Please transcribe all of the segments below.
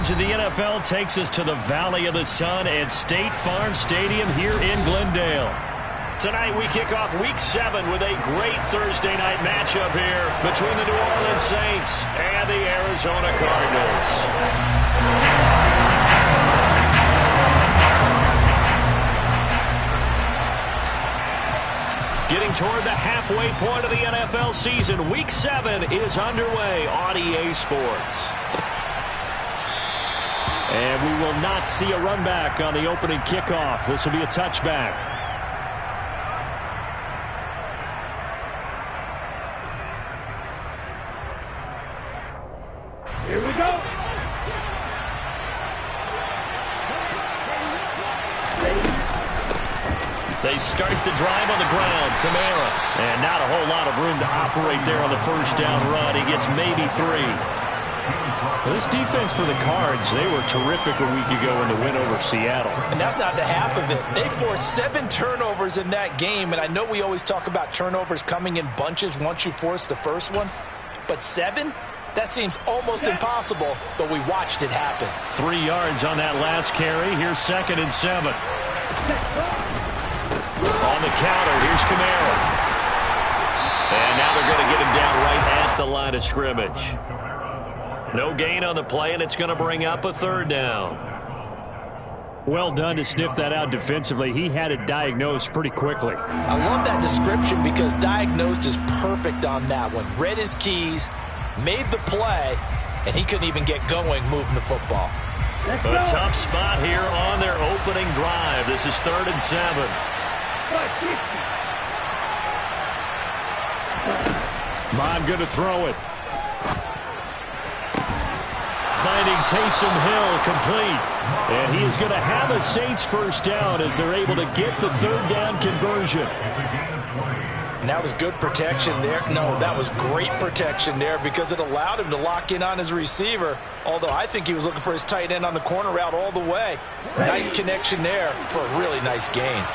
coverage of the NFL takes us to the Valley of the Sun at State Farm Stadium here in Glendale. Tonight we kick off Week 7 with a great Thursday night matchup here between the New Orleans Saints and the Arizona Cardinals. Getting toward the halfway point of the NFL season, Week 7 is underway on EA Sports. And we will not see a run back on the opening kickoff. This will be a touchback. Here we go. They start the drive on the ground. Kamara. And not a whole lot of room to operate there on the first down run. He gets maybe 3. This defense for the Cards, they were terrific a week ago in the win over Seattle. And that's not the half of it. They forced 7 turnovers in that game. And I know we always talk about turnovers coming in bunches once you force the first one. But 7? That seems almost impossible, but we watched it happen. 3 yards on that last carry. Here's 2nd and 7. On the counter, here's Kamara. And now they're going to get him down right at the line of scrimmage. No gain on the play, and it's going to bring up a 3rd down. Well done to sniff that out defensively. He had it diagnosed pretty quickly. I love that description because diagnosed is perfect on that one. Read his keys, made the play, and he couldn't even get going moving the football. A tough spot here on their opening drive. This is 3rd and 7. Bond going to throw it. Finding Taysom Hill complete. And he is going to have a Saints first down as they're able to get the 3rd down conversion. And that was good protection there. No, that was great protection there because it allowed him to lock in on his receiver. Although I think he was looking for his tight end on the corner route all the way. Nice connection there for a really nice gain.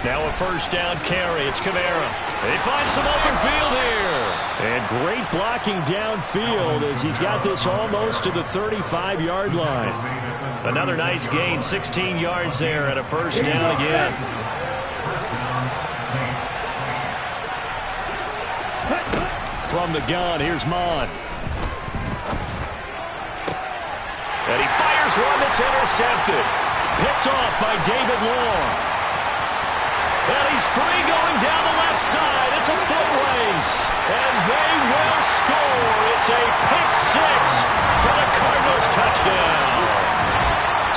Now a first down carry. It's Kamara. They find some open field here. And great blocking downfield as he's got this almost to the 35-yard line. Another nice gain, 16 yards there and a first down again. From the gun, here's Mon. And he fires one that's intercepted. Picked off by David Long. And he's free going down the left side. It's a foot race. And they will score. It's a pick 6 for the Cardinals touchdown.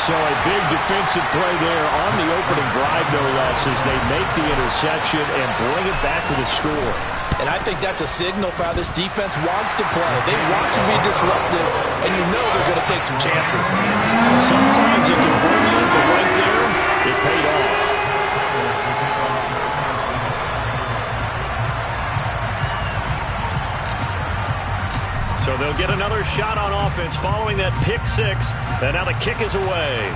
So a big defensive play there on the opening drive, no less, as they make the interception and bring it back to the score. And I think that's a signal for how this defense wants to play. They want to be disruptive, and you know they're going to take some chances. Sometimes it can bring you, but right there, it paid off. So they'll get another shot on offense following that pick 6. And now the kick is away.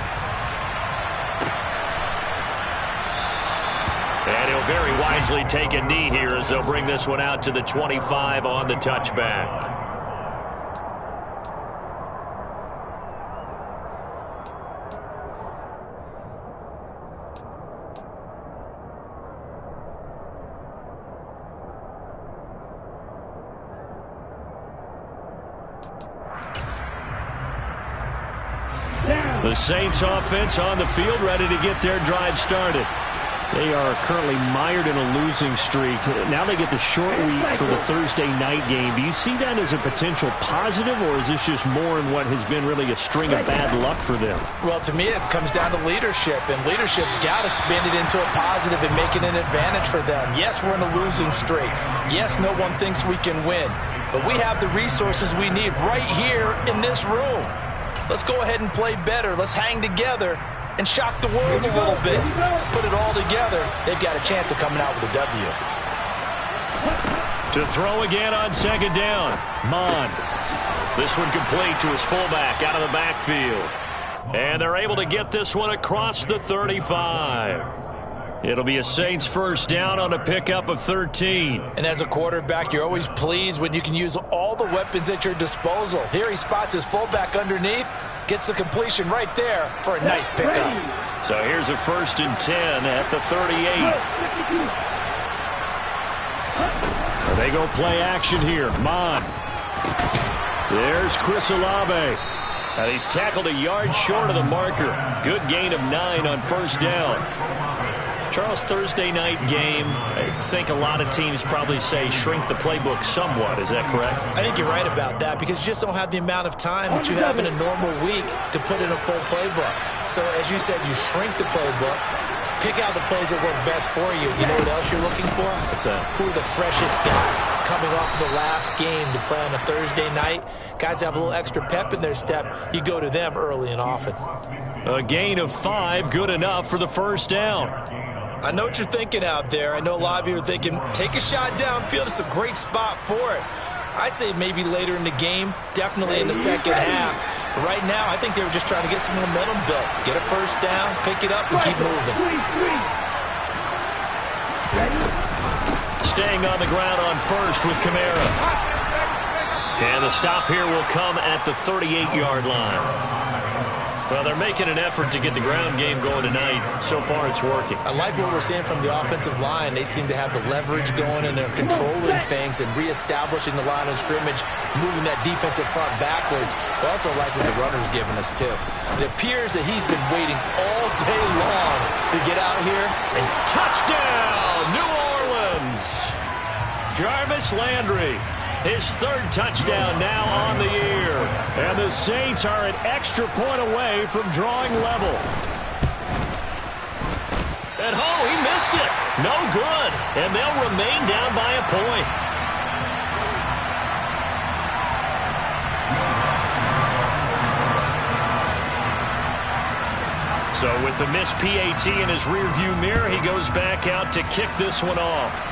And he'll very wisely take a knee here as they'll bring this one out to the 25 on the touchback. The Saints offense on the field, ready to get their drive started. They are currently mired in a losing streak. Now they get the short week for the Thursday night game. Do you see that as a potential positive, or is this just more in what has been really a string of bad luck for them? Well, to me, it comes down to leadership, and leadership's got to spin it into a positive and make it an advantage for them. Yes, we're in a losing streak. Yes, no one thinks we can win, but we have the resources we need right here in this room. Let's go ahead and play better. Let's hang together and shock the world a little bit. Put it all together. They've got a chance of coming out with a W. To throw again on 2nd down. Mon. This one complete to his fullback out of the backfield. And they're able to get this one across the 35. It'll be a Saints first down on a pickup of 13. And as a quarterback, you're always pleased when you can use all the weapons at your disposal. Here he spots his fullback underneath, gets the completion right there for a nice pickup. So here's a 1st and 10 at the 38. They go play action here. Mon. There's Chris Olave. And he's tackled a yard short of the marker. Good gain of 9 on 1st down. Charles, Thursday night game, I think a lot of teams probably say shrink the playbook somewhat. Is that correct? I think you're right about that because you just don't have the amount of time that you have in a normal week to put in a full playbook. So as you said, you shrink the playbook, pick out the plays that work best for you. You know what else you're looking for? What's that? Who are the freshest guys coming off the last game to play on a Thursday night? Guys have a little extra pep in their step. You go to them early and often. A gain of 5, good enough for the 1st down. I know what you're thinking out there. I know a lot of you are thinking, take a shot downfield. It's a great spot for it. I'd say maybe later in the game, definitely in the second half. But right now, I think they were just trying to get some momentum built. Get a 1st down, pick it up, and keep moving. Staying on the ground on 1st with Kamara. And the stop here will come at the 38-yard line. Well, they're making an effort to get the ground game going tonight. So far, it's working. I like what we're seeing from the offensive line. They seem to have the leverage going, and they're controlling things and reestablishing the line of scrimmage, moving that defensive front backwards. But also like what the runner's giving us, too. It appears that he's been waiting all day long to get out here. And touchdown, New Orleans! Jarvis Landry. His 3rd touchdown now on the year. And the Saints are an extra point away from drawing level. And he missed it. No good. And they'll remain down by a point. So with the missed PAT in his rearview mirror, he goes back out to kick this one off.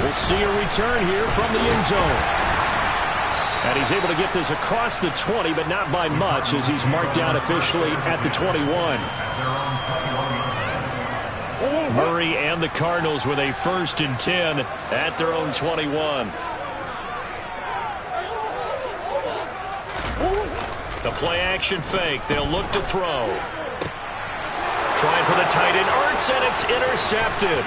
We'll see a return here from the end zone. And he's able to get this across the 20, but not by much as he's marked out officially at the 21. Murray and the Cardinals with a 1st and 10 at their own 21. The play action fake. They'll look to throw. Trying for the tight end. Ertz, and it's intercepted.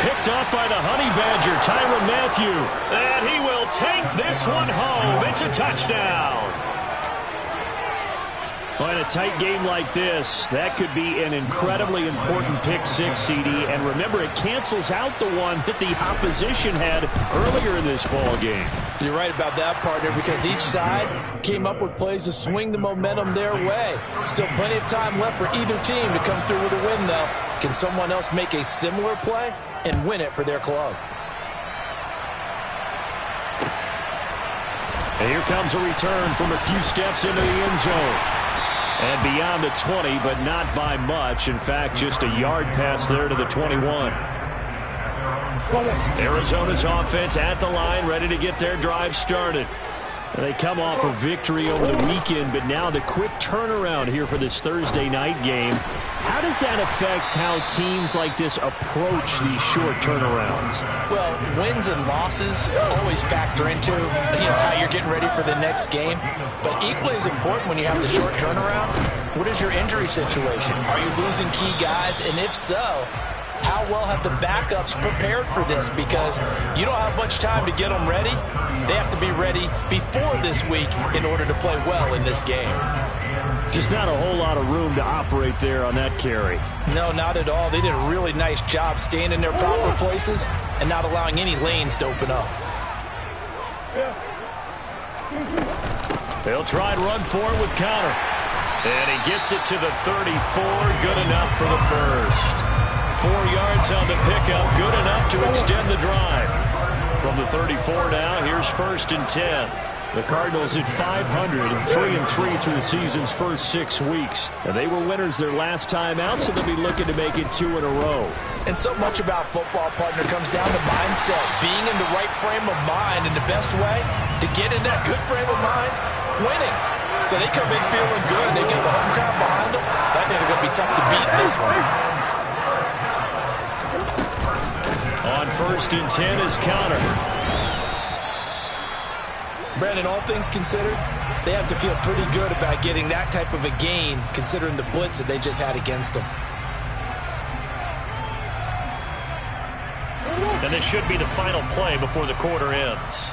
Picked off by the Honey Badger, Tyrann Mathieu. And he will take this one home. It's a touchdown. Well, in a tight game like this, that could be an incredibly important pick 6, CD. And remember, it cancels out the one that the opposition had earlier in this ball game. You're right about that, partner, because each side came up with plays to swing the momentum their way. Still plenty of time left for either team to come through with a win, though. Can someone else make a similar play and win it for their club? And here comes a return from a few steps into the end zone. And beyond the 20, but not by much. In fact, just a yard pass there to the 21. Arizona's offense at the line, ready to get their drive started. They come off a victory over the weekend, but now the quick turnaround here for this Thursday night game. How does that affect how teams like this approach these short turnarounds? Well, wins and losses always factor into how you're getting ready for the next game. But equally as important when you have the short turnaround, what is your injury situation? Are you losing key guys? And if so, how well have the backups prepared for this? Because you don't have much time to get them ready. They have to be ready before this week in order to play well in this game. Just not a whole lot of room to operate there on that carry. No, not at all. They did a really nice job staying in their proper places and not allowing any lanes to open up. They'll try and run for it with Connor. And he gets it to the 34. Good enough for the first. 4 yards on the pickup. Good enough to extend the drive. From the 34 now, here's 1st and 10. The Cardinals at 500 and 3-3 through the season's first 6 weeks. And they were winners their last time out, so they'll be looking to make it 2 in a row. And so much about football, partner, comes down to mindset. Being in the right frame of mind, and the best way to get in that good frame of mind, winning. So they come in feeling good. They get the home crowd behind them. That nigga going to be tough to beat in this one. On 1st and 10 is Connor. Brandon, all things considered, they have to feel pretty good about getting that type of a gain, considering the blitz that they just had against them. And this should be the final play before the quarter ends.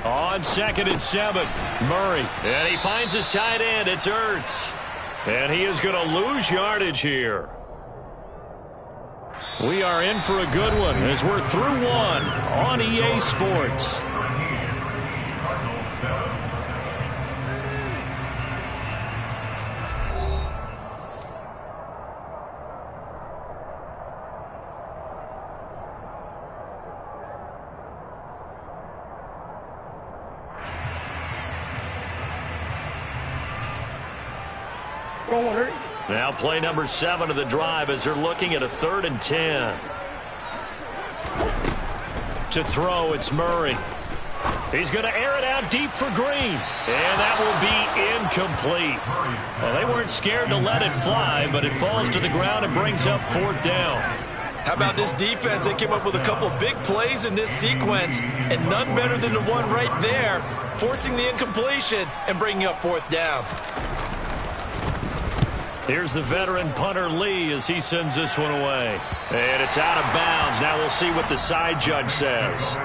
On 2nd and 7, Murray. And he finds his tight end. It's Ertz. And he is going to lose yardage here. We are in for a good one as we're through one on EA Sports. Now play number 7 of the drive as they're looking at a 3rd and 10. To throw, it's Murray. He's going to air it out deep for Green. And that will be incomplete. Well, they weren't scared to let it fly, but it falls to the ground and brings up 4th down. How about this defense? They came up with a couple big plays in this sequence, and none better than the one right there, forcing the incompletion and bringing up 4th down. Here's the veteran punter Lee as he sends this one away. And it's out of bounds. Now we'll see what the side judge says.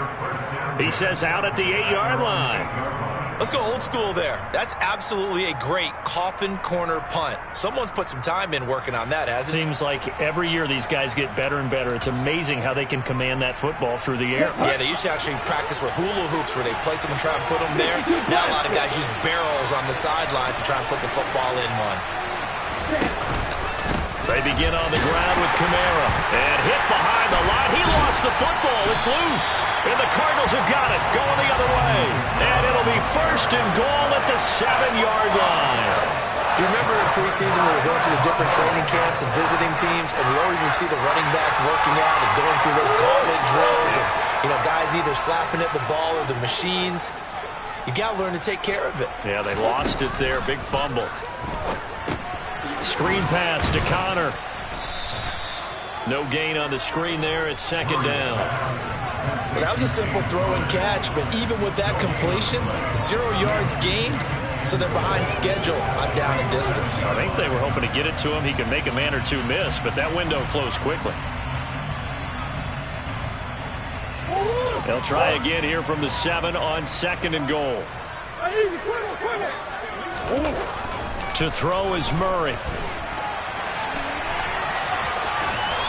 He says out at the 8-yard line. Let's go old school there. That's absolutely a great coffin corner punt. Someone's put some time in working on that, hasn't it? Seems like every year these guys get better and better. It's amazing how they can command that football through the air. Yeah, they used to actually practice with hula hoops where they place them and try and put them there. Now a lot of guys use barrels on the sidelines to try and put the football in one. They begin on the ground with Kamara. And hit behind the line. He lost the football. It's loose. And the Cardinals have got it. Going the other way. And it'll be 1st and goal at the 7-yard line. Do you remember in preseason we were going to the different training camps and visiting teams, and we always would see the running backs working out and going through those gauntlet drills and, you know, guys either slapping at the ball or the machines. You got to learn to take care of it. Yeah, they lost it there. Big fumble. Screen pass to Connor. No gain on the screen there. It's 2nd down. Well, that was a simple throw and catch, but even with that completion, 0 yards gained, so they're behind schedule on down and distance. I think they were hoping to get it to him. He could make a man or two miss, but that window closed quickly. They'll try again here from the 7 on 2nd and goal. To throw is Murray.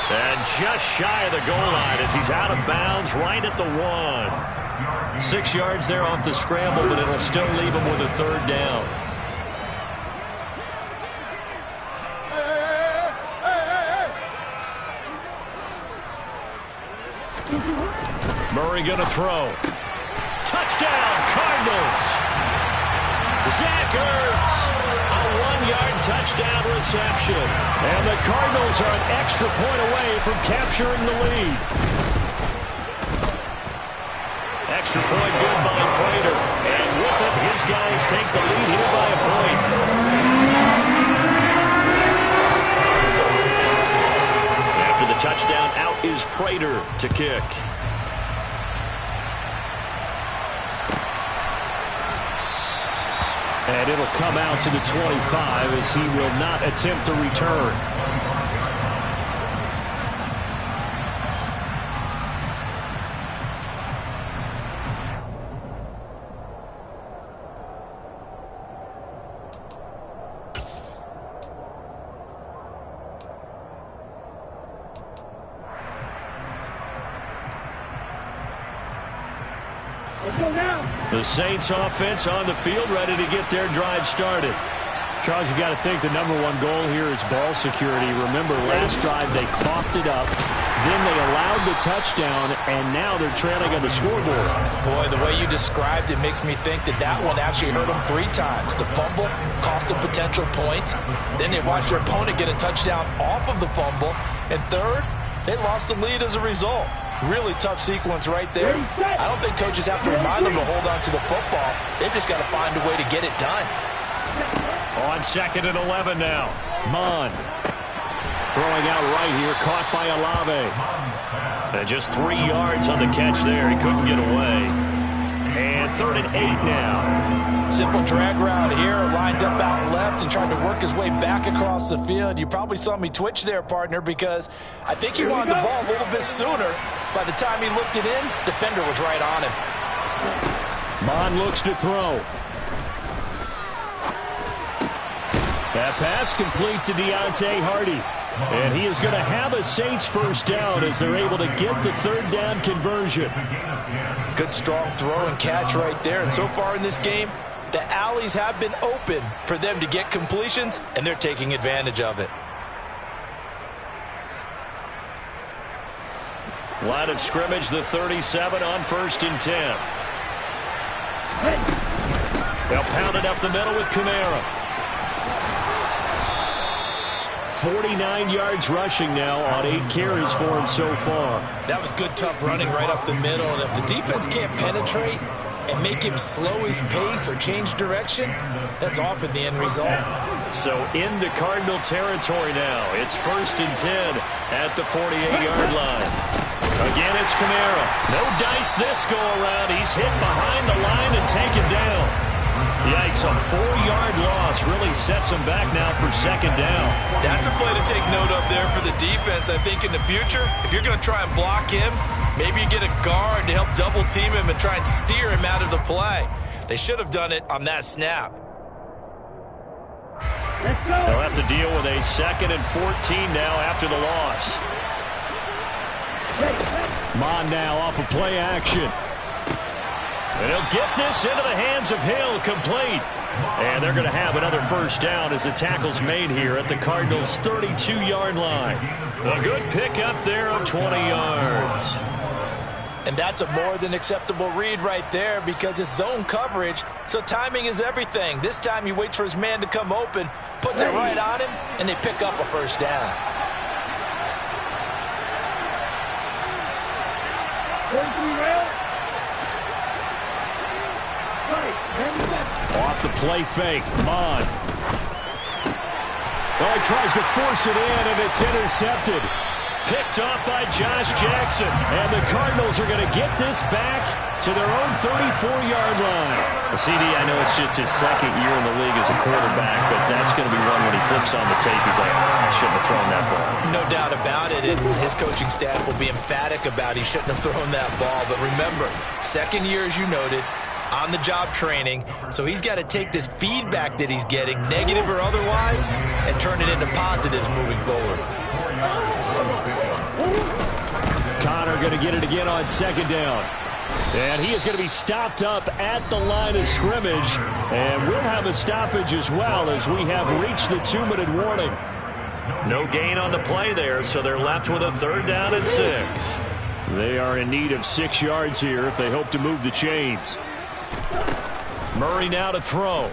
And just shy of the goal line as he's out of bounds right at the 1. 6 yards there off the scramble, but it'll still leave him with a 3rd down. Murray going to throw. Touchdown, Cardinals. Zach Ertz. A 1-yard touchdown reception. And the Cardinals are an extra point away from capturing the lead. Extra point good by Prater. And with it, his guys take the lead here by a point. After the touchdown, out is Prater to kick. And it'll come out to the 25 as he will not attempt to return. The Saints offense on the field, ready to get their drive started. Charles, you got to think the #1 goal here is ball security. Remember, last drive they coughed it up, then they allowed the touchdown, and now they're trailing on the scoreboard. Boy, the way you described it makes me think that that one actually hurt them 3 times. The fumble cost them potential points. Then they watched their opponent get a touchdown off of the fumble. And third, they lost the lead as a result. Really tough sequence right there. I don't think coaches have to remind them to hold on to the football. They've just got to find a way to get it done. On 2nd and 11 now. Mon throwing out right here, caught by Olave. And just 3 yards on the catch there. He couldn't get away. And 3rd and 8 now. Simple drag route here, lined up out left and tried to work his way back across the field. You probably saw me twitch there, partner, because I think he wanted the ball a little bit sooner. By the time he looked it in, defender was right on him. Mon looks to throw. That pass complete to Deontay Hardy. And he is going to have a Saints first down as they're able to get the 3rd down conversion. Good strong throw and catch right there. And so far in this game, the alleys have been open for them to get completions, and they're taking advantage of it. Line of scrimmage, the 37 on 1st and 10. They'll pound it up the middle with Kamara. 49 yards rushing now on 8 carries for him so far. That was good, tough running right up the middle. And if the defense can't penetrate and make him slow his pace or change direction, that's often the end result. So into Cardinal territory now. It's 1st and 10 at the 48-yard line. Again, it's Kamara. No dice this go around. He's hit behind the line and taken down. Yikes, a 4-yard loss really sets him back now for 2nd down. That's a play to take note of there for the defense. I think in the future, if you're going to try and block him, maybe you get a guard to help double team him and try and steer him out of the play. They should have done it on that snap. They'll have to deal with a 2nd and 14 now after the loss. Mon now off of play action. And he'll get this into the hands of Hill, complete. And they're going to have another first down as the tackle's made here at the Cardinals' 32-yard line. A good pickup there of 20 yards. And that's a more than acceptable read right there because it's zone coverage, so timing is everything. This time he waits for his man to come open, puts it right on him, and they pick up a first down. Off the play fake, Mon. Well, he tries to force it in, and it's intercepted. Picked off by Josh Jackson. And the Cardinals are going to get this back to their own 34-yard line. CD, I know it's just his 2nd year in the league as a quarterback, but that's going to be one when he flips on the tape. He's like, I shouldn't have thrown that ball. No doubt about it, and his coaching staff will be emphatic about he shouldn't have thrown that ball. But remember, 2nd year, as you noted, on-the-job training, so he's got to take this feedback that he's getting, negative or otherwise, and turn it into positives moving forward. Connor going to get it again on 2nd down. And he is going to be stopped up at the line of scrimmage. And we'll have a stoppage as well as we have reached the 2-minute warning. No gain on the play there, so they're left with a 3rd down and 6. They are in need of 6 yards here if they hope to move the chains. Murray now to throw.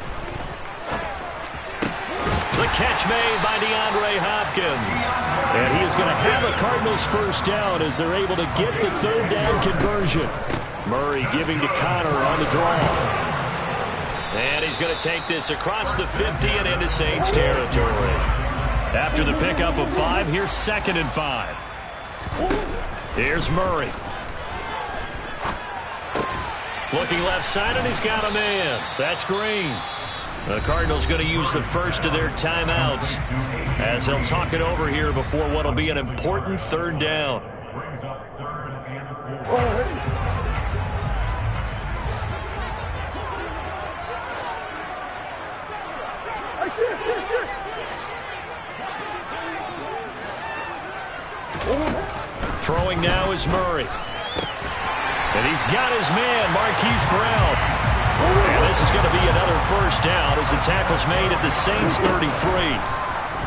The catch made by DeAndre Hopkins. And he is going to have a Cardinals first down as they're able to get the 3rd down conversion. Murray giving to Connor on the draw. And he's going to take this across the 50 and into Saints territory. After the pickup of 5, here's 2nd and 5. Here's Murray. Looking left side, and he's got a man. That's Green. The Cardinals going to use the first of their timeouts as they'll talk it over here before what will be an important 3rd down. Throwing now is Murray. And he's got his man, Marquise Brown. And this is going to be another first down as the tackle's made at the Saints 33.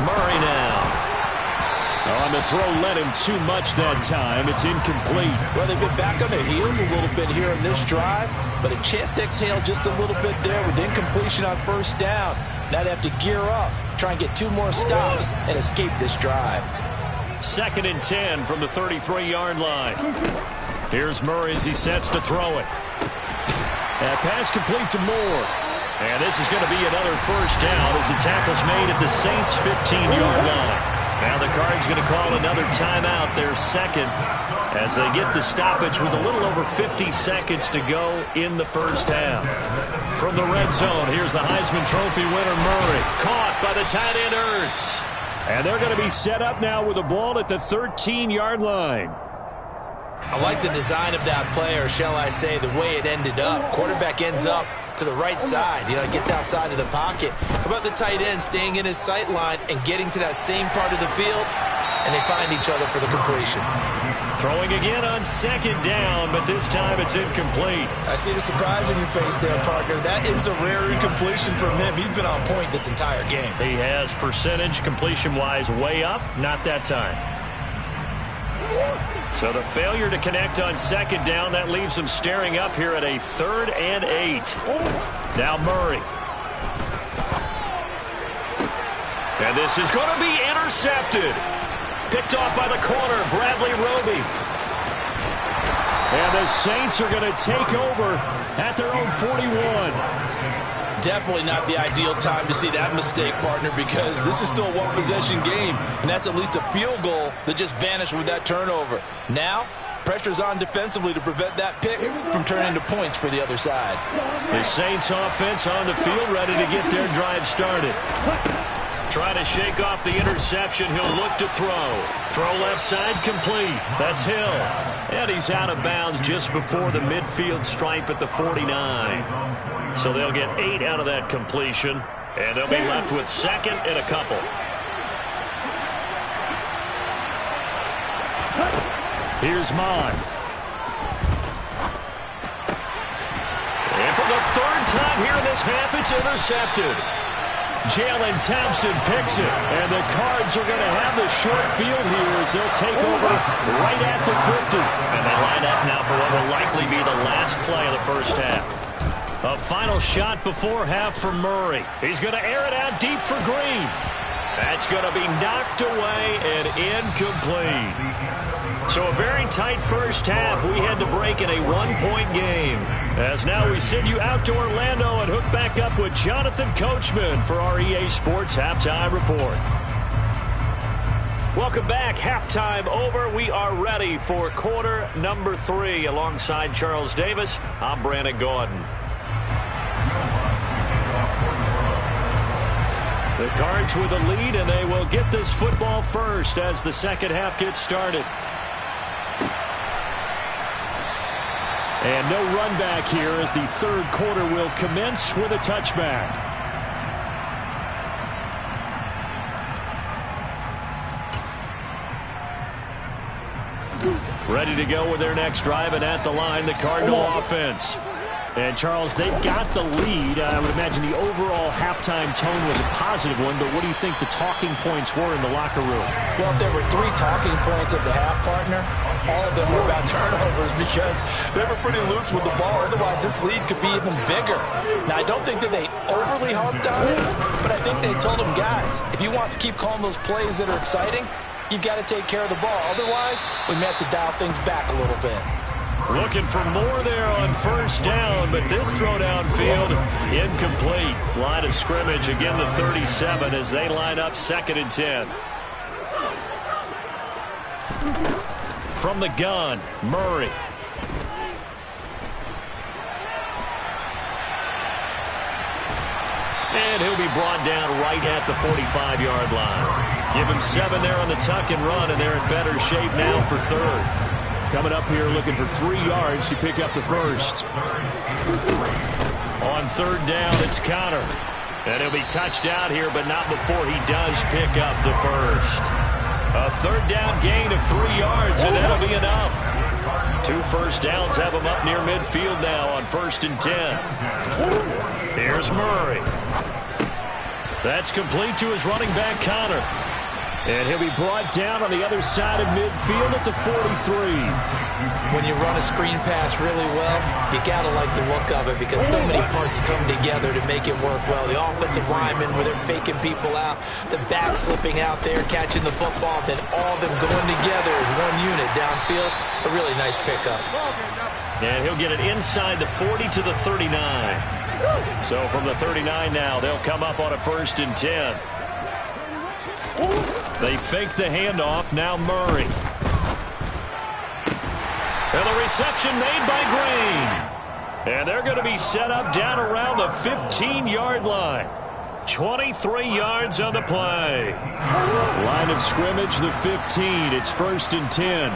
Murray now. On the throw led him too much that time. It's incomplete. Well, they've been back on their heels a little bit here in this drive, but a chance to exhale just a little bit there with incompletion on first down. Now they have to gear up, try and get 2 more stops and escape this drive. 2nd and 10 from the 33-yard line. Here's Murray as he sets to throw it. That pass complete to Moore. And this is going to be another first down as the tackle's made at the Saints' 15-yard line. Now the Cards going to call another timeout, their second, as they get the stoppage with a little over 50 seconds to go in the first half. From the red zone, here's the Heisman Trophy winner Murray. Caught by the tight end Ertz. And they're going to be set up now with the ball at the 13-yard line. I like the design of that play, or shall I say the way it ended up. Quarterback ends up to the right side. You know, it gets outside of the pocket. How about the tight end staying in his sight line and getting to that same part of the field, and they find each other for the completion. Throwing again on 2nd down, but this time it's incomplete. I see the surprise in your face there, partner. That is a rare incompletion from him. He's been on point this entire game. He has percentage completion-wise way up, not that time. So the failure to connect on 2nd down, that leaves him staring up here at a 3rd and 8. Now Murray. And this is going to be intercepted. Picked off by the corner, Bradley Roby. And the Saints are going to take over at their own 41. Definitely not the ideal time to see that mistake, partner, because this is still a one-possession game, and that's at least a field goal that just vanished with that turnover. Now, pressure's on defensively to prevent that pick from turning into points for the other side. The Saints offense on the field, ready to get their drive started. Trying to shake off the interception. He'll look to throw. Throw left side complete. That's Hill. And he's out of bounds just before the midfield stripe at the 49. So they'll get 8 out of that completion. And they'll be left with 2nd and a couple. Here's Mon. And for the 3rd time here in this half, it's intercepted. Jalen Thompson picks it, and the Cards are going to have the short field here as they'll take over right at the 50. And they line up now for what will likely be the last play of the first half. A final shot before half for Murray. He's going to air it out deep for Green. That's going to be knocked away and incomplete. So a very tight first half. We had to break in a 1-point game. As now we send you out to Orlando and hook back up with Jonathan Coachman for our EA Sports Halftime Report. Welcome back. Halftime over. We are ready for quarter number 3. Alongside Charles Davis, I'm Brandon Gordon. The Cards with the lead, and they will get this football first as the second half gets started. And no run back here as the 3rd quarter will commence with a touchback. Ready to go with their next drive, and at the line, the Cardinal offense. And, Charles, they've got the lead. I would imagine the overall halftime tone was a positive one, but what do you think the talking points were in the locker room? Well, if there were 3 talking points at the half, partner, all of them were about turnovers because they were pretty loose with the ball. Otherwise, this lead could be even bigger. Now, I don't think that they overly harped on it, but I think they told them, guys, if you want to keep calling those plays that are exciting, you've got to take care of the ball. Otherwise, we may have to dial things back a little bit. Looking for more there on first down, but this throw downfield incomplete. Line of scrimmage, again the 37 as they line up 2nd and 10. From the gun, Murray. And he'll be brought down right at the 45-yard line. Give him 7 there on the tuck and run, and they're in better shape now for 3rd. Coming up here looking for 3 yards to pick up the first. On 3rd down, it's Connor. And he'll be touched out here, but not before he does pick up the first. A 3rd down gain of 3 yards, and that'll be enough. 2 first downs have him up near midfield now on 1st and 10. Here's Murray. That's complete to his running back, Connor. And he'll be brought down on the other side of midfield at the 43. When you run a screen pass really well, you got to like the look of it because so many parts come together to make it work well. The offensive linemen, where they're faking people out, the back slipping out there, catching the football, then all of them going together as one unit downfield. A really nice pickup. And he'll get it inside the 40 to the 39. So from the 39 now, they'll come up on a 1st and 10. They fake the handoff. Now Murray. And the reception made by Green. And they're going to be set up down around the 15-yard line. 23 yards on the play. Line of scrimmage, the 15. It's 1st and 10.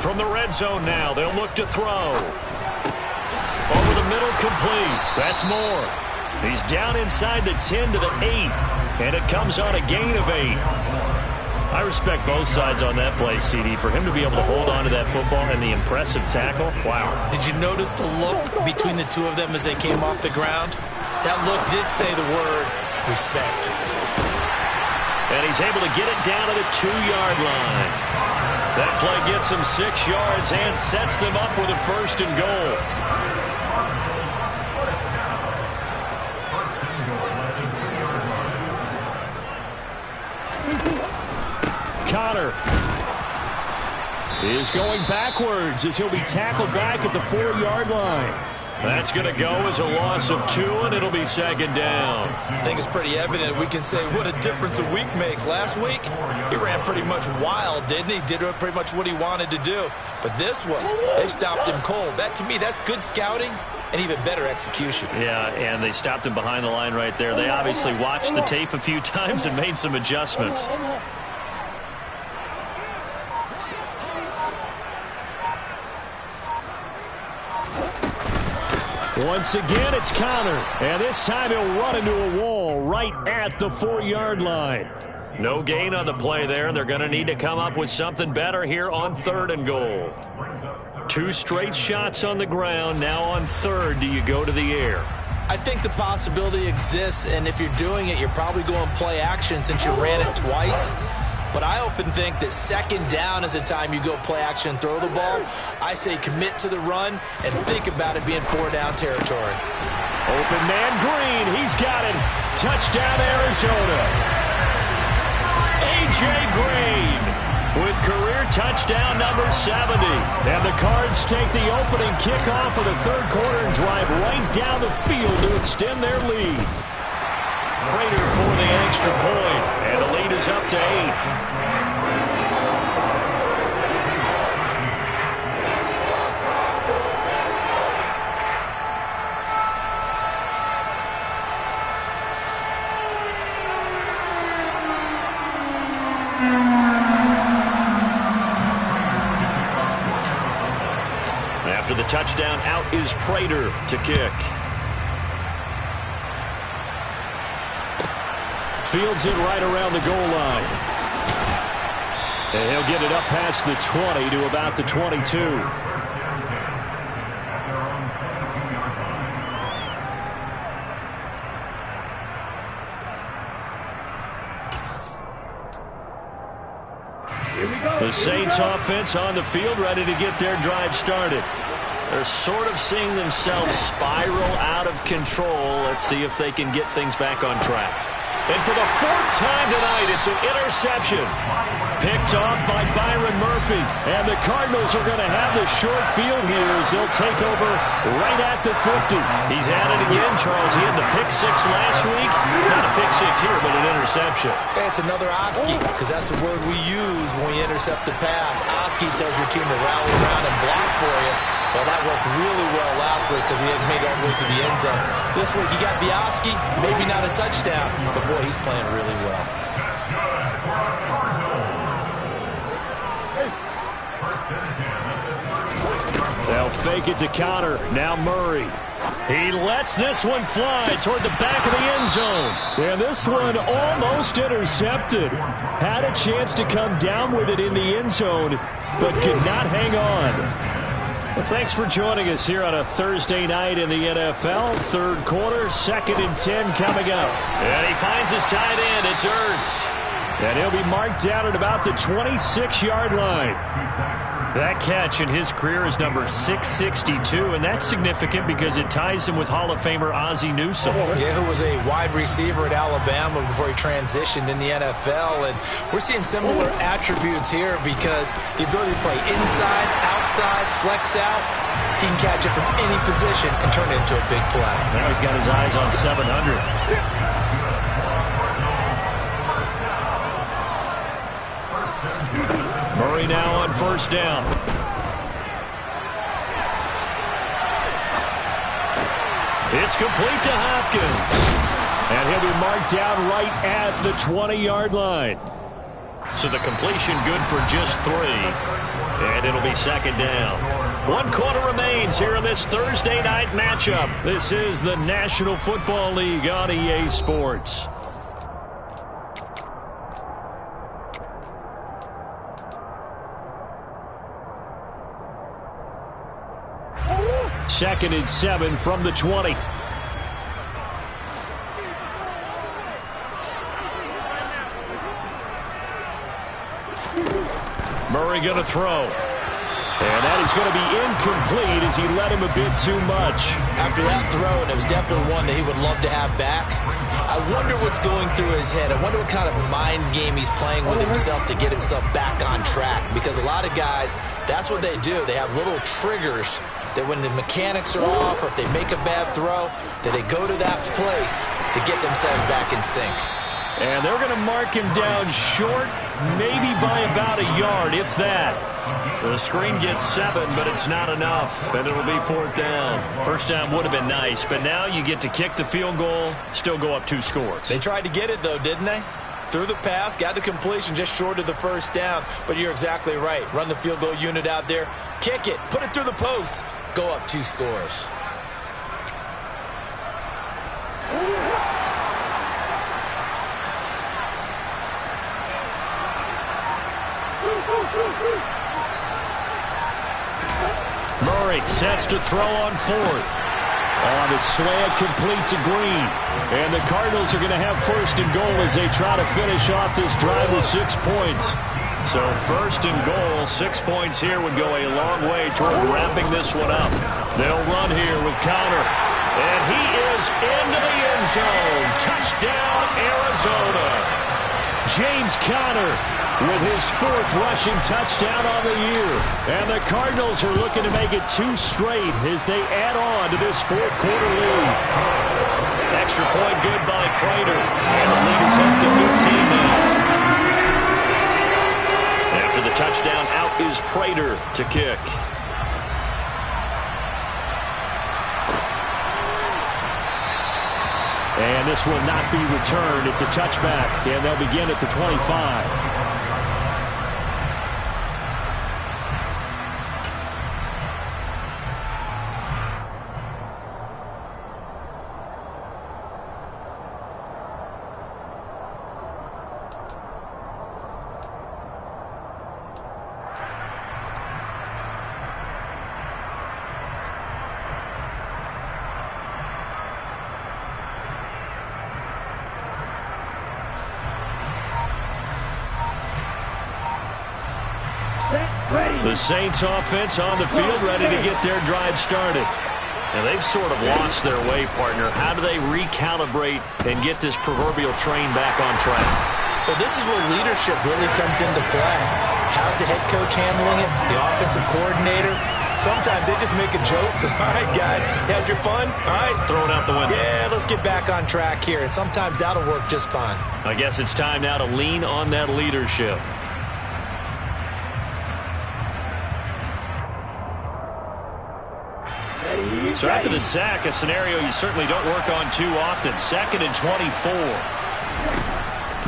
From the red zone now, they'll look to throw. Over the middle, complete. That's Moore. He's down inside the 10 to the 8. And it comes on a gain of 8. I respect both sides on that play, CD. For him to be able to hold on to that football and the impressive tackle, wow. Did you notice the look between the two of them as they came off the ground? That look did say the word respect. And he's able to get it down to the 2-yard line. That play gets him 6 yards and sets them up with a 1st and goal. Connor is going backwards as he'll be tackled back at the 4-yard line. That's going to go as a loss of 2, and it'll be 2nd down. I think it's pretty evident. We can say what a difference a week makes. Last week, he ran pretty much wild, didn't he? Did pretty much what he wanted to do. But this one, they stopped him cold. That, to me, that's good scouting and even better execution. Yeah, and they stopped him behind the line right there. They obviously watched the tape a few times and made some adjustments. Once again, it's Connor. And this time he'll run into a wall right at the 4-yard line. No gain on the play there. They're going to need to come up with something better here on 3rd and goal. 2 straight shots on the ground. Now on 3rd, do you go to the air? I think the possibility exists, and if you're doing it, you're probably going play action since you ran it twice. But I often think that 2nd down is the time you go play action and throw the ball. I say commit to the run and think about it being 4-down territory. Open man Green. He's got it. Touchdown, Arizona. A.J. Green with career touchdown number 70. And the Cards take the opening kickoff of the 3rd quarter and drive right down the field to extend their lead. Prater for the extra point, and the lead is up to 8. After the touchdown, out is Prater to kick. Fields it right around the goal line. And he'll get it up past the 20 to about the 22. The Saints offense on the field, ready to get their drive started. They're sort of seeing themselves spiral out of control. Let's see if they can get things back on track. And for the 4th time tonight, it's an interception. Picked off by Byron Murphy. And the Cardinals are going to have the short field here as they'll take over right at the 50. He's at it again, Charles. He had the pick 6 last week. Not a pick 6 here, but an interception. It's another Oski, because that's the word we use when we intercept a pass. Oski tells your team to rally around and block for you. Well, that worked really well last week because he hadn't made it all the way to the end zone. This week, he got the Oski, maybe not a touchdown, but boy, he's playing really well. They'll fake it to Connor. Now Murray. He lets this one fly toward the back of the end zone. And this one almost intercepted. Had a chance to come down with it in the end zone, but could not hang on. Well, thanks for joining us here on a Thursday night in the NFL. Third quarter, 2nd and 10 coming up. And he finds his tight end. It's Ertz. And he'll be marked down at about the 26-yard line. That catch in his career is number 662, and that's significant because it ties him with Hall of Famer Ozzie Newsome. Yeah, who was a wide receiver at Alabama before he transitioned in the NFL. And we're seeing similar attributes here because the ability to play inside, outside, flex out, he can catch it from any position and turn it into a big play. Now he's got his eyes on 700. Murray now on first down. It's complete to Hopkins. And he'll be marked down right at the 20-yard line. So the completion good for just 3. And it'll be 2nd down. 1 quarter remains here in this Thursday night matchup. This is the National Football League on EA Sports. Second and 7 from the 20. Murray going to throw. And that is going to be incomplete as he led him a bit too much. After that throw, and it was definitely one that he would love to have back, I wonder what's going through his head. I wonder what kind of mind game he's playing with himself to get himself back on track. Because a lot of guys, that's what they do. They have little triggers that when the mechanics are off or if they make a bad throw, that they go to that place to get themselves back in sync. And they're going to mark him down short, maybe by about a yard, if that. The screen gets 7, but it's not enough, and it'll be 4th down. First down would have been nice, but now you get to kick the field goal, still go up 2 scores. They tried to get it, though, didn't they? Threw the pass, got the completion just short of the first down, but you're exactly right. Run the field goal unit out there, kick it, put it through the post, go up 2 scores. Murray sets to throw on 4th. On the slant, complete to Green. And the Cardinals are going to have 1st and goal as they try to finish off this drive with 6 points. So 1st and goal, 6 points here would go a long way toward wrapping this one up. They'll run here with Conner. And he is into the end zone. Touchdown, Arizona. James Conner with his 4th rushing touchdown on the year. And the Cardinals are looking to make it 2 straight as they add on to this 4th quarter lead. Extra point good by Prater. And the lead is up to 15 now. After the touchdown, out is Prater to kick. And this will not be returned. It's a touchback, and they'll begin at the 25. The Saints offense on the field, ready to get their drive started. And they've sort of lost their way, partner. How do they recalibrate and get this proverbial train back on track? Well, this is where leadership really comes into play. How's the head coach handling it? The offensive coordinator? Sometimes they just make a joke. All right, guys, had your fun? All right. Throw it out the window. Yeah, let's get back on track here. And sometimes that'll work just fine. I guess it's time now to lean on that leadership. So after the sack, a scenario you certainly don't work on too often. 2nd and 24.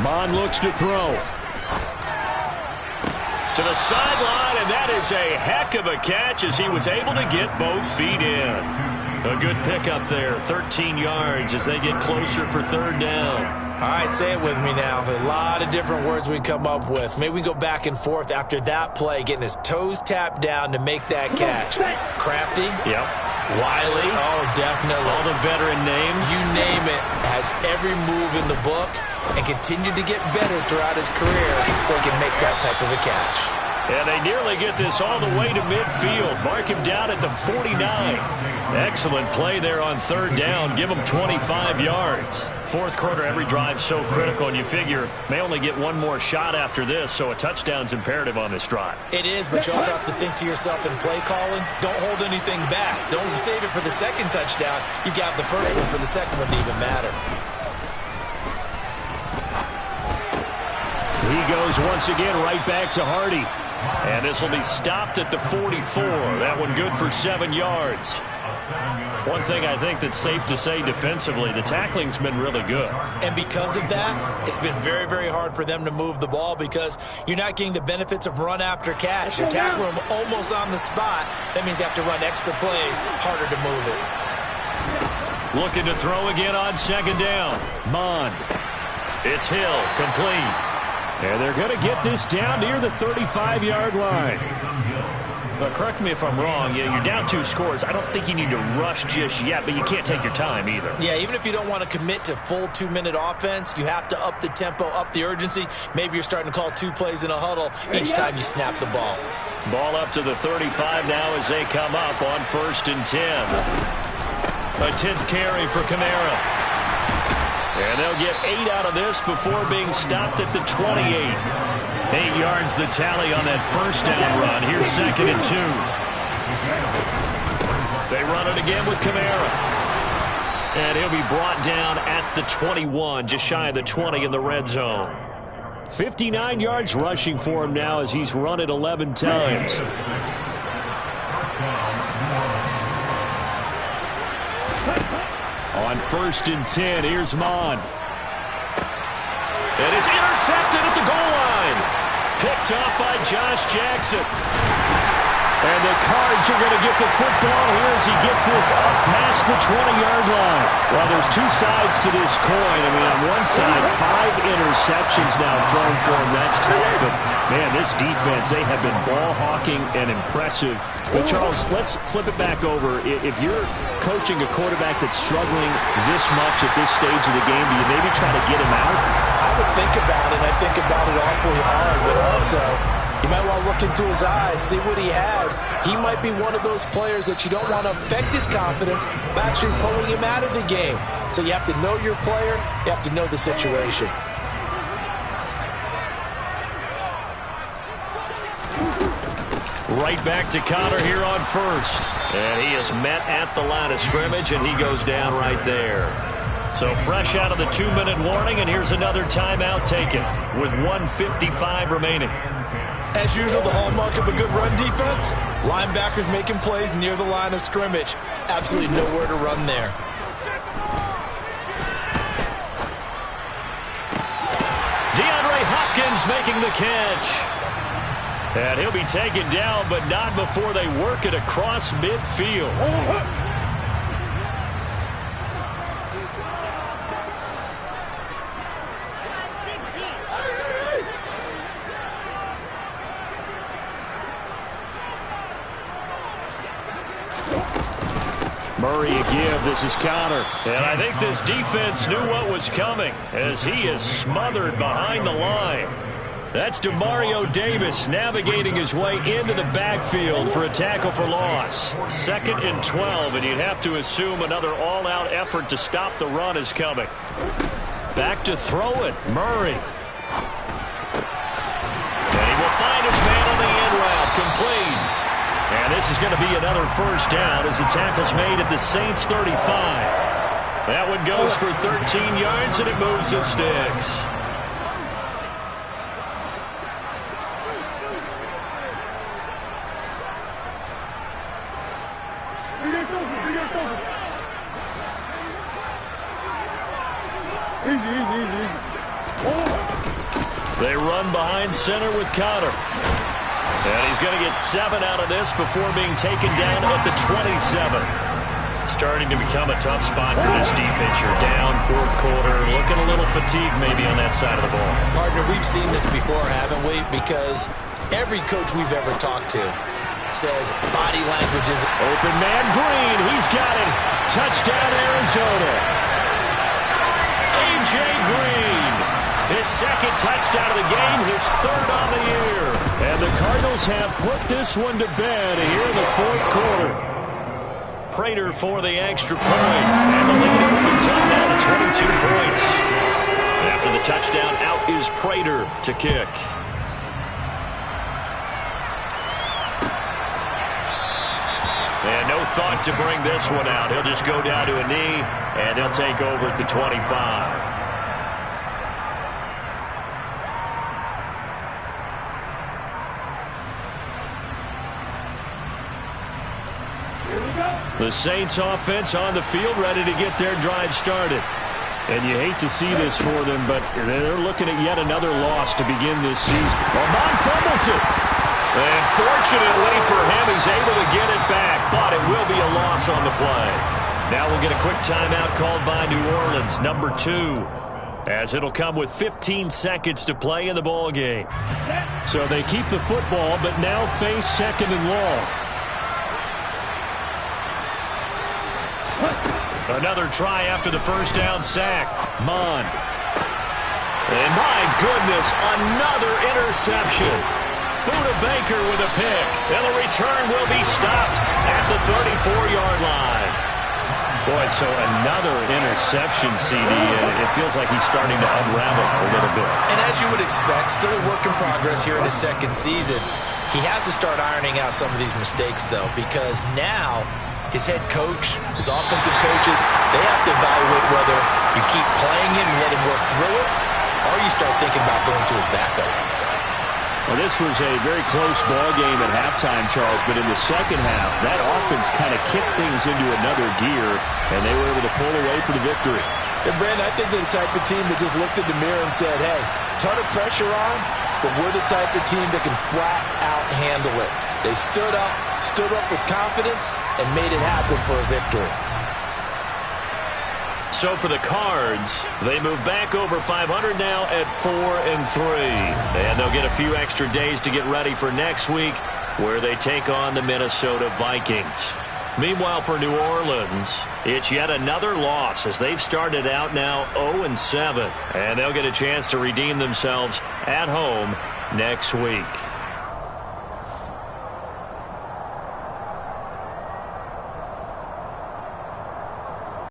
Bond looks to throw. To the sideline, and that is a heck of a catch as he was able to get both feet in. A good pickup there, 13 yards as they get closer for third down. All right, say it with me now. A lot of different words we come up with. Maybe we go back and forth after that play, getting his toes tapped down to make that catch. Crafty? Yep. Wiley? Oh, definitely. All the veteran names. You name it. Has every move in the book and continued to get better throughout his career so he can make that type of a catch. And they nearly get this all the way to midfield. Mark him down at the 49. Excellent play there on third down. Give him 25 yards. Fourth quarter, every drive so critical, and you figure may only get one more shot after this, so a touchdown's imperative on this drive. It is, but you also have to think to yourself in play calling, don't hold anything back. Don't save it for the second touchdown. You got the first one for the second one to even matter. He goes once again right back to Hardy. And this will be stopped at the 44. That one good for 7 yards. One thing I think that's safe to say defensively, the tackling's been really good. And because of that, it's been very, very hard for them to move the ball because you're not getting the benefits of run after catch. You're tackling them almost on the spot. That means you have to run extra plays, harder to move it. Looking to throw again on second down. Mond. It's Hill, complete. And they're going to get this down near the 35-yard line. But correct me if I'm wrong. Yeah, you're down 2 scores. I don't think you need to rush just yet, but you can't take your time either. Yeah, even if you don't want to commit to full 2-minute offense, you have to up the tempo, up the urgency. Maybe you're starting to call 2 plays in a huddle each time you snap the ball. Ball up to the 35 now as they come up on 1st and 10. A 10th carry for Kamara. And they'll get 8 out of this before being stopped at the 28. 8 yards the tally on that first down run. Here's 2nd and 2. They run it again with Kamara. And he'll be brought down at the 21, just shy of the 20 in the red zone. 59 yards rushing for him now as he's run it 11 times. On 1st and 10, here's Mond. And it's intercepted at the goal line. Picked off by Josh Jackson. And the Cards are going to get the football here as he gets this up past the 20-yard line. Well, there's 2 sides to this coin. I mean, on one side, 5 interceptions now thrown for him. That's tough. But, man, this defense, they have been ball hawking and impressive. But, Charles, let's flip it back over. If you're coaching a quarterback that's struggling this much at this stage of the game, do you maybe try to get him out? I would think about it. I think about it awfully hard, but also you might want to look into his eyes, see what he has. He might be one of those players that you don't want to affect his confidence by actually pulling him out of the game. So you have to know your player. You have to know the situation. Right back to Connor here on 1st. And he is met at the line of scrimmage, and he goes down right there. So fresh out of the 2-minute warning, and here's another timeout taken with 1:55 remaining. As usual, the hallmark of a good run defense, linebackers making plays near the line of scrimmage. Absolutely nowhere to run there. DeAndre Hopkins making the catch. And he'll be taken down, but not before they work it across midfield. Murray again. This is Connor. And I think this defense knew what was coming as he is smothered behind the line. That's Demario Davis navigating his way into the backfield for a tackle for loss. 2nd and 12, and you'd have to assume another all-out effort to stop the run is coming. Back to throw it, Murray. And he will find his man on the end route, complete. And this is going to be another first down as the tackle's made at the Saints 35. That one goes for 13 yards, and it moves the sticks. They run behind center with Connor. And he's going to get 7 out of this before being taken down at the 27. Starting to become a tough spot for this defense. You're down fourth quarter, looking a little fatigued maybe on that side of the ball. Partner, we've seen this before, haven't we? Because every coach we've ever talked to says body language is... Open man Green, he's got it. Touchdown Arizona. A.J. Green, his second touchdown of the game, his third on the year. And the Cardinals have put this one to bed here in the fourth quarter. Prater for the extra point. And the lead opens up now to 22 points. After the touchdown, out is Prater to kick. And no thought to bring this one out. He'll just go down to a knee, and they'll take over at the 25. The Saints offense on the field, ready to get their drive started. And you hate to see this for them, but they're looking at yet another loss to begin this season. Lamont fumbles it. And fortunately for him, he's able to get it back, but it will be a loss on the play. Now we'll get a quick timeout called by New Orleans, number 2, as it'll come with 15 seconds to play in the ball game. So they keep the football, but now face second and long. Another try after the first down sack. Mon. And my goodness, another interception. Buda Baker with a pick. And the return will be stopped at the 34-yard line. Boy, so another interception, CD. It feels like he's starting to unravel a little bit. And as you would expect, still a work in progress here in his second season. He has to start ironing out some of these mistakes, though, because now his head coach, his offensive coaches, they have to evaluate whether you keep playing him and let him work through it, or you start thinking about going to his backup. Well, this was a very close ball game at halftime, Charles, but in the second half, that offense kind of kicked things into another gear, and they were able to pull away for the victory. And, Brandon, I think they're the type of team that just looked in the mirror and said, hey, ton of pressure on, but we're the type of team that can flat out handle it. They stood up with confidence, and made it happen for a victory. So for the Cards, they move back over 500 now at 4-3. And they'll get a few extra days to get ready for next week, where they take on the Minnesota Vikings. Meanwhile, for New Orleans, it's yet another loss as they've started out now 0-7. And they'll get a chance to redeem themselves at home next week.